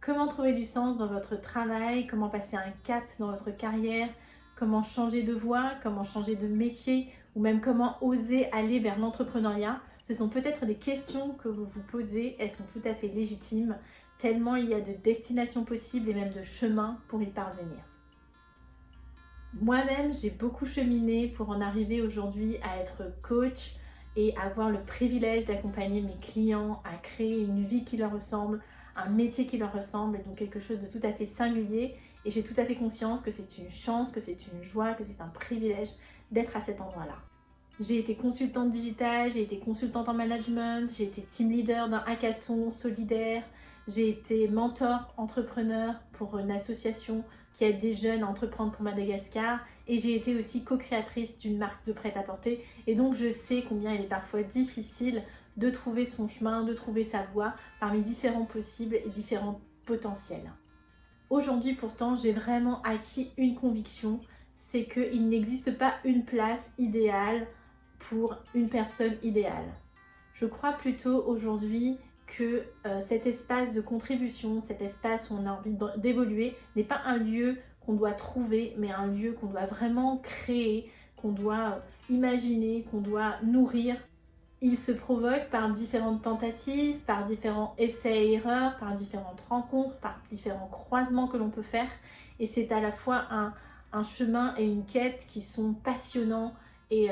Comment trouver du sens dans votre travail, comment passer un cap dans votre carrière, comment changer de voie, comment changer de métier ou même comment oser aller vers l'entrepreneuriat. Ce sont peut-être des questions que vous vous posez, elles sont tout à fait légitimes, tellement il y a de destinations possibles et même de chemins pour y parvenir. Moi-même, j'ai beaucoup cheminé pour en arriver aujourd'hui à être coach et avoir le privilège d'accompagner mes clients à créer une vie qui leur ressemble, un métier qui leur ressemble, et donc quelque chose de tout à fait singulier. Et j'ai tout à fait conscience que c'est une chance, que c'est une joie, que c'est un privilège d'être à cet endroit-là. J'ai été consultante digitale, j'ai été consultante en management, j'ai été team leader d'un hackathon solidaire, j'ai été mentor entrepreneur pour une association qui aide des jeunes à entreprendre pour Madagascar et j'ai été aussi co-créatrice d'une marque de prêt-à-porter et donc je sais combien il est parfois difficile de trouver son chemin, de trouver sa voie parmi différents possibles et différents potentiels. Aujourd'hui pourtant, j'ai vraiment acquis une conviction, c'est qu'il n'existe pas une place idéale pour une personne idéale. Je crois plutôt aujourd'hui que cet espace de contribution, cet espace où on a envie d'évoluer, n'est pas un lieu qu'on doit trouver, mais un lieu qu'on doit vraiment créer, qu'on doit imaginer, qu'on doit nourrir. Il se provoque par différentes tentatives, par différents essais et erreurs, par différentes rencontres, par différents croisements que l'on peut faire. Et c'est à la fois un chemin et une quête qui sont passionnants et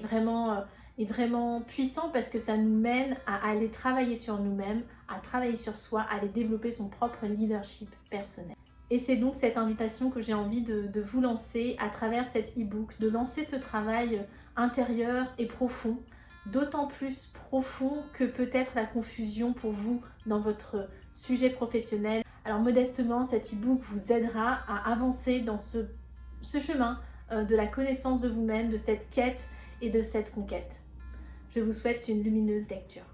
vraiment puissants parce que ça nous mène à aller travailler sur nous-mêmes, à travailler sur soi, à aller développer son propre leadership personnel. Et c'est donc cette invitation que j'ai envie de vous lancer à travers cet e-book, de lancer ce travail intérieur et profond, d'autant plus profond que peut-être la confusion pour vous dans votre sujet professionnel. Alors modestement, cet e-book vous aidera à avancer dans ce chemin de la connaissance de vous-même, de cette quête et de cette conquête. Je vous souhaite une lumineuse lecture.